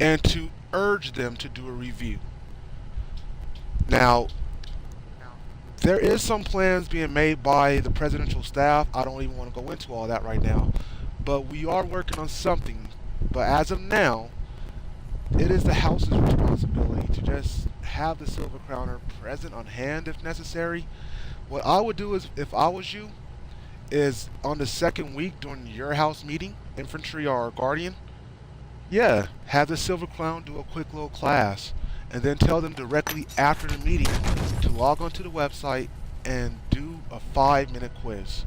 and to urge them to do a review. Now, there is some plans being made by the presidential staff. I don't even want to go into all that right now, but we are working on something. But as of now, it is the House's responsibility to just have the Silver Crowner present on hand if necessary. What I would do is, if I was you, is on the second week during your House meeting, infantry or guardian, yeah, have the Silver Crown do a quick little class, and then tell them directly after the meeting to log onto the website and do a 5-minute quiz.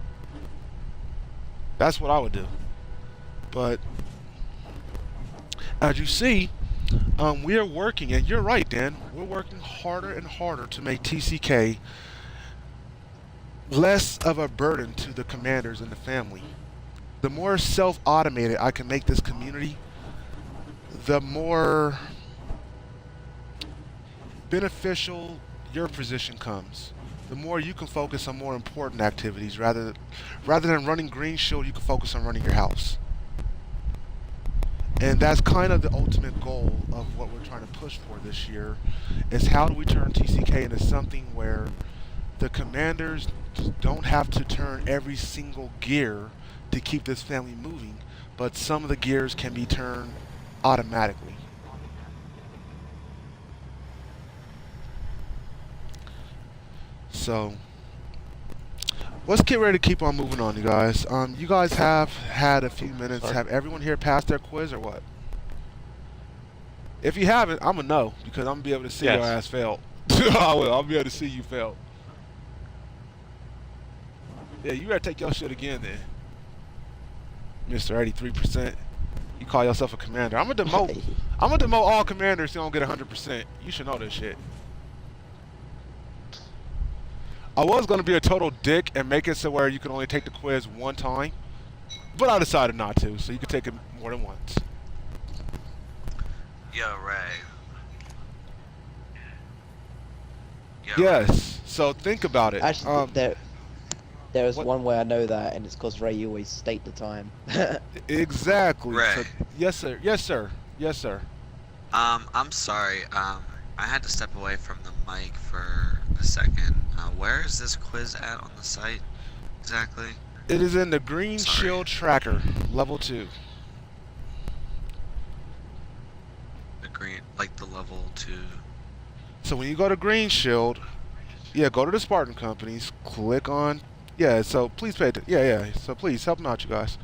That's what I would do. But as you see, we are working, and you're right, Dan. We're working harder and harder to make TCK less of a burden to the commanders and the family. The more self-automated I can make this community, the more beneficial your position comes. The more you can focus on more important activities rather than running Green Shield, you can focus on running your house. And that's kind of the ultimate goal of what we're trying to push for this year, is how do we turn TCK into something where the commanders don't have to turn every single gear to keep this family moving, but some of the gears can be turned automatically. So let's get ready to keep on moving on, you guys. You guys have had a few minutes. Have everyone here passed their quiz or what? If you haven't, I'm gonna know, because I'm gonna be able to see your ass failed. I will. I'll be able to see you fail. Yeah, you better take your shit again then, Mr. 83%. You call yourself a commander. I'm gonna demote all commanders who don't get 100%. You should know this shit. I was gonna be a total dick and make it so where you can only take the quiz one time, but I decided not to, so you can take it more than once. Yo, Ray. Yo, Yes. Ray. So think about it. Actually, there is one way I know that, and it's because Ray always state the time. Exactly. Ray. So, yes, sir. Yes, sir. Yes, sir. I'm sorry. I had to step away from the mic for a second. Where is this quiz at on the site exactly? It is in the Green Shield Tracker, level 2. The green, like the level 2. So when you go to Green Shield, yeah, go to the Spartan companies, click on, yeah, so please pay attention. Yeah, so please help them out, you guys.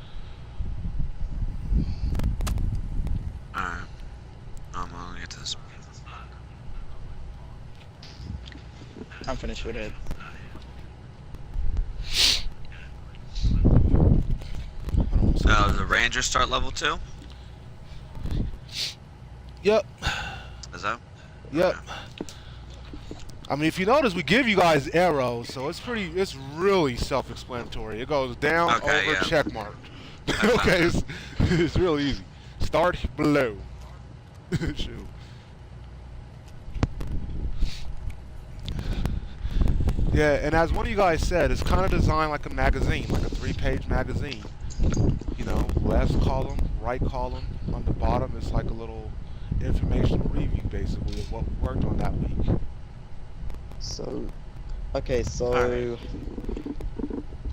Alright. I'm gonna get to this. I'm finished with it. The Ranger start level 2? Yep. Is that? Yep. I mean, if you notice, we give you guys arrows, so it's really self-explanatory. It goes down, Okay, over, yeah. check mark. Okay, it's real easy. Start below. Shoot. Yeah, and as one of you guys said, it's kind of designed like a magazine, like a 3-page magazine. You know, left column, right column. On the bottom, it's like a little informational review, basically, of what we worked on that week. So, okay, so Alright.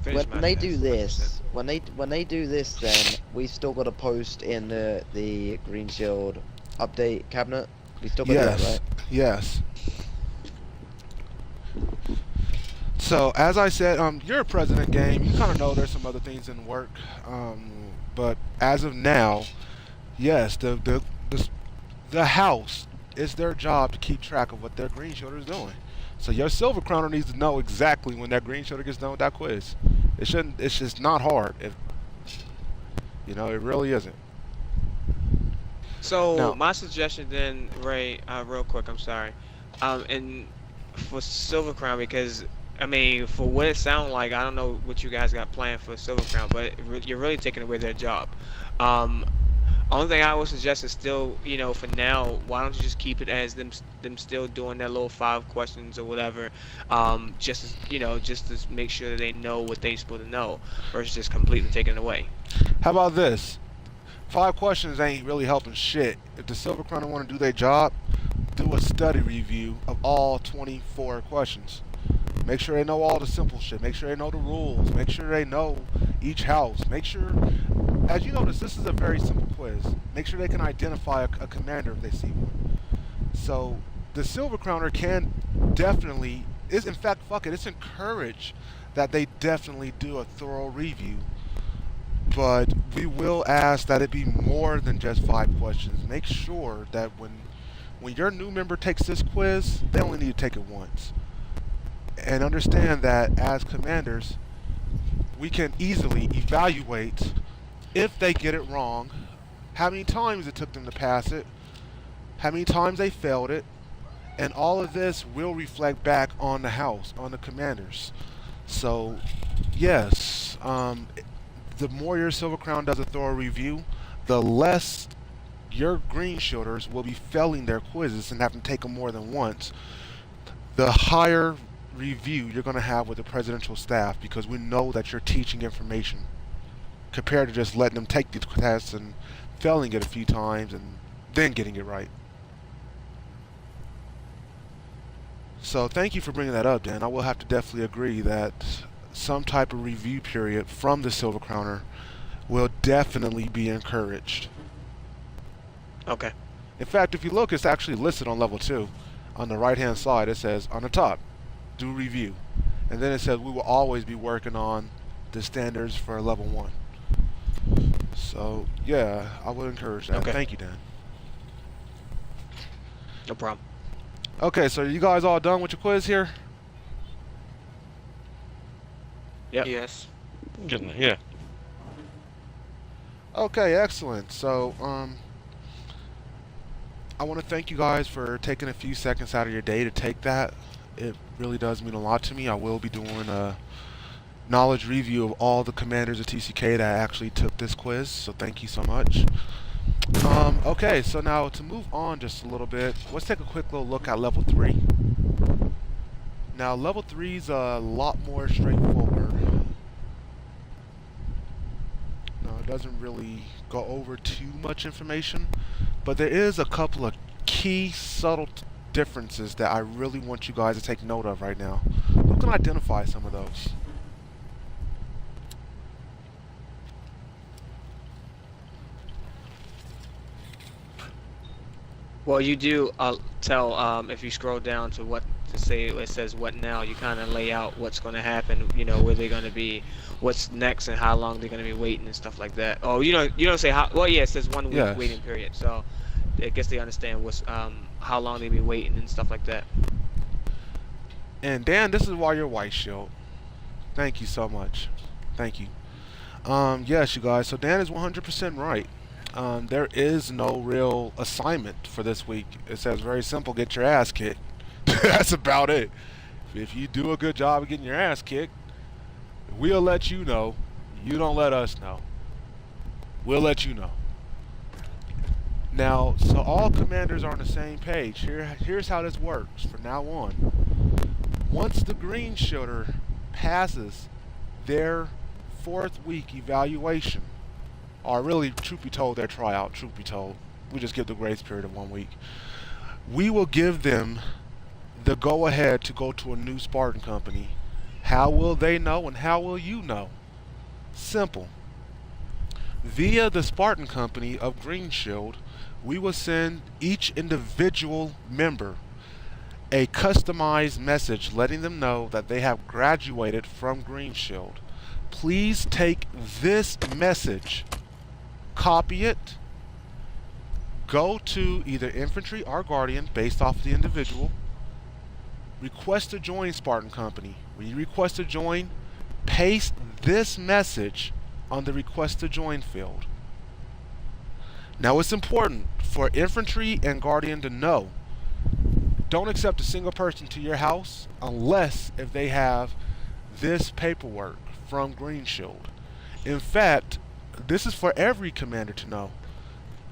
when they do this, when they do this, then we still got to post in the Green Shield update cabinet. We still got to do that, right? Yes. So as I said, you're a president game. You kind of know there's some other things in work, but as of now, yes, the House, it's their job to keep track of what their Green Shielder is doing. So your Silver Crowner needs to know exactly when that Green Shielder gets done with that quiz. It's just not hard. You know, it really isn't. So Now- my suggestion then, Ray, real quick, I'm sorry, and for Silver Crown, because I mean, for what it sounds like, I don't know what you guys got planned for Silver Crown, but you're really taking away their job. Only thing I would suggest is still, you know, for now, why don't you just keep it as them still doing their little 5 questions or whatever, just to make sure that they know what they're supposed to know, versus just completely taking it away. How about this? 5 questions ain't really helping shit. If the Silver Crown want to do their job, do a study review of all 24 questions. Make sure they know all the simple shit. Make sure they know the rules. Make sure they know each house. Make sure, as you notice, this is a very simple quiz. Make sure they can identify a commander if they see one. So the Silver Crowner can definitely, is in fact, fuck it, it's encouraged that they definitely do a thorough review. But we will ask that it be more than just 5 questions. Make sure that when your new member takes this quiz, they only need to take it once. And understand that as commanders, we can easily evaluate if they get it wrong, how many times it took them to pass it, how many times they failed it, and all of this will reflect back on the house, on the commanders. So, yes, the more your Silver Crown does a thorough review, the less your green shielders will be failing their quizzes and having to take them more than once. The higher review you're going to have with the presidential staff, because we know that you're teaching information compared to just letting them take the tests and failing it a few times and then getting it right. So thank you for bringing that up, Dan. I will have to definitely agree that some type of review period from the Silver Crowner will definitely be encouraged. Okay. In fact, if you look, it's actually listed on level 2. On the right hand side, it says on the top, do review. And then it says we will always be working on the standards for level 1. So, yeah, I would encourage that. Okay. Thank you, Dan. No problem. Okay, so you guys all done with your quiz here? Yep. Yes. Yeah. Okay, excellent. So, I want to thank you guys for taking a few seconds out of your day to take that. It really does mean a lot to me. I will be doing a knowledge review of all the commanders of T.C.K. that actually took this quiz, so thank you so much. Okay, so now to move on just a little bit, let's take a quick little look at level 3. Now, level 3 is a lot more straightforward. No, it doesn't really go over too much information, but there is a couple of key subtle differences that I really want you guys to take note of right now. Who can identify some of those? Well, you do tell if you scroll down to what to say. It says what now. You kind of lay out what's going to happen. You know where they're going to be, what's next, and how long they're going to be waiting and stuff like that. Oh, you don't say how. Well, yeah, it says 1 week Yes. waiting period. So I guess they understand what's how long they be waiting and stuff like that. And Dan, this is why you're White Shield. Thank you so much. Thank you. Yes, you guys. So Dan is 100% right. There is no real assignment for this week. It says very simple, get your ass kicked. That's about it. If you do a good job of getting your ass kicked, we'll let you know. You don't let us know. We'll let you know. Now, so all commanders are on the same page. Here's how this works from now on. Once the green shielder passes their 4th week evaluation, or really, truth be told, their tryout, truth be told, we just give the grace period of 1 week, we will give them the go-ahead to go to a new Spartan company. How will they know and how will you know? Simple. Via the Spartan company of Green Shield, we will send each individual member a customized message letting them know that they have graduated from Green Shield. Please take this message, copy it, go to either infantry or guardian based off of the individual, request to join Spartan company. When you request to join, paste this message on the request to join field. Now it's important for infantry and guardian to know, don't accept a single person to your house unless if they have this paperwork from Green Shield. In fact, this is for every commander to know.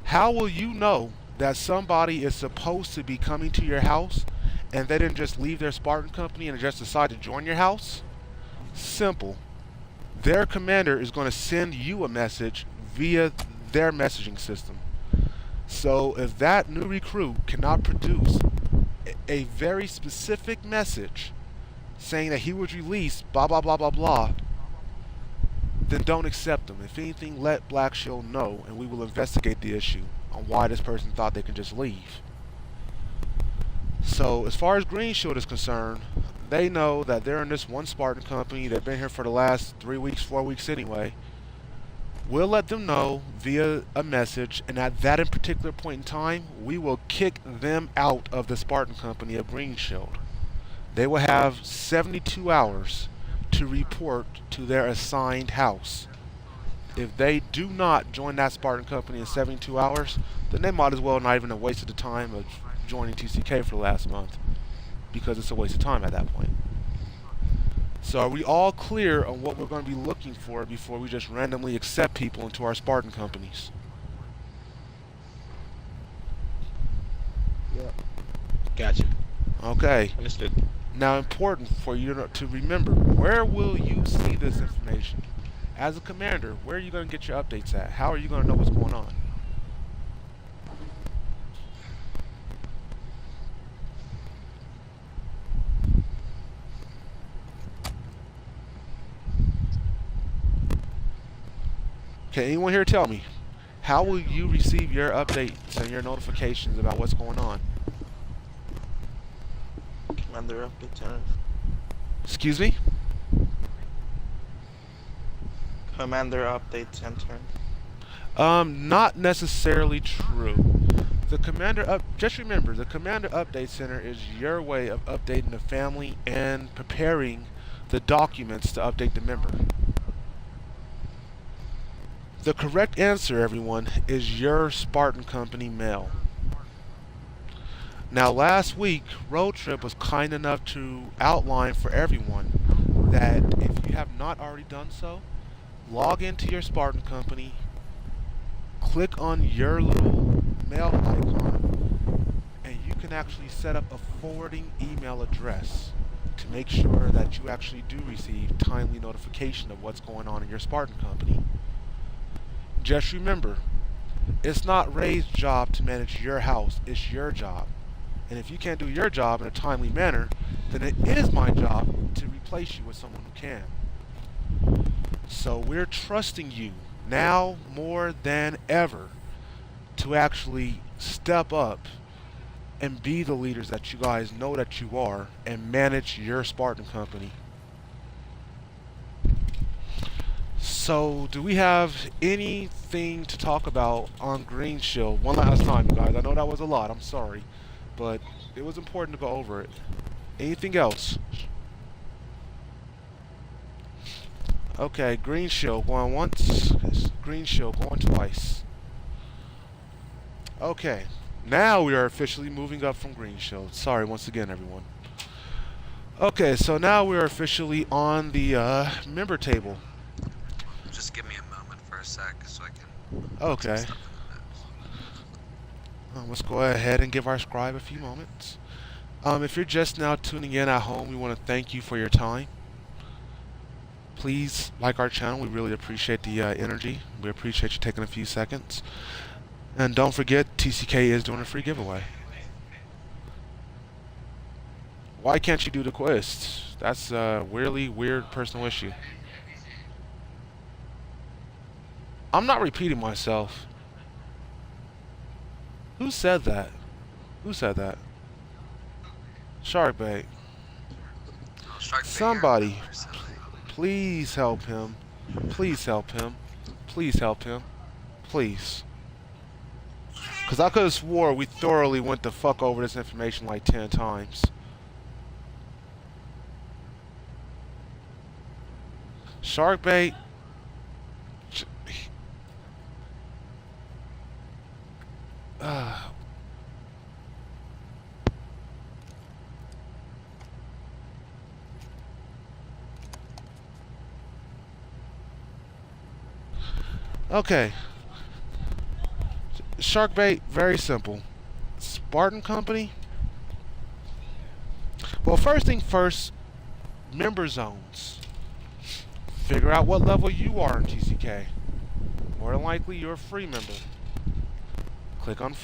How will you know that somebody is supposed to be coming to your house and they didn't just leave their Spartan company and just decide to join your house? Simple. Their commander is going to send you a message via their messaging system. So if that new recruit cannot produce a very specific message saying that he was released, blah, blah, blah, blah, blah, then don't accept them. If anything, let Black Shield know, and we will investigate the issue on why this person thought they can just leave. So as far as Green Shield is concerned, they know that they're in this one Spartan company. They've been here for the last 3 weeks, 4 weeks anyway. We'll let them know via a message, and at that in particular point in time, we will kick them out of the Spartan company of Green Shield. They will have 72 hours to report to their assigned house. If they do not join that Spartan company in 72 hours, then they might as well not even have wasted the time of joining T.C.K. for the last month, because it's a waste of time at that point. So are we all clear on what we're going to be looking for before we just randomly accept people into our Spartan companies? Yeah. Gotcha. Okay. Understood. Now, important for you to remember, where will you see this information? As a commander, where are you going to get your updates at? How are you going to know what's going on? Can anyone here tell me, how will you receive your updates and your notifications about what's going on? Commander update center. Excuse me? Commander update center. Not necessarily true. Just remember, the Commander Update Center is your way of updating the family and preparing the documents to update the member. The correct answer, everyone, is your Spartan Company mail. Now, last week, Road Trip was kind enough to outline for everyone that if you have not already done so, log into your Spartan Company, click on your little mail icon, and you can actually set up a forwarding email address to make sure that you actually do receive timely notification of what's going on in your Spartan Company. Just remember, it's not Ray's job to manage your house, it's your job. And if you can't do your job in a timely manner, then it is my job to replace you with someone who can. So we're trusting you now more than ever to actually step up and be the leaders that you guys know that you are and manage your Spartan Company. So, do we have anything to talk about on Green Shield? One last time, guys. I know that was a lot. I'm sorry. But it was important to go over it. Anything else? Okay, Green Shield going once. Green Shield going twice. Okay. Now we are officially moving up from Green Shield. Sorry once again, everyone. Okay, so now we are officially on the member table. Just give me a moment for a sec so I can... Okay. Let's go ahead and give our scribe a few moments. If you're just now tuning in at home, we want to thank you for your time. Please like our channel. We really appreciate the energy. We appreciate you taking a few seconds. And don't forget, T.C.K. is doing a free giveaway. Why can't you do the quest? That's a really weird personal issue. I'm not repeating myself. Who said that? Who said that? Sharkbait. Somebody. Please help him. Please help him. Please help him. Please. Because I could have swore we thoroughly went the fuck over this information like 10 times. Sharkbait. Okay. Sharkbait, very simple. Spartan Company. Well, first thing first, member zones. Figure out what level you are in T.C.K. more than likely you're a free member. Click on free.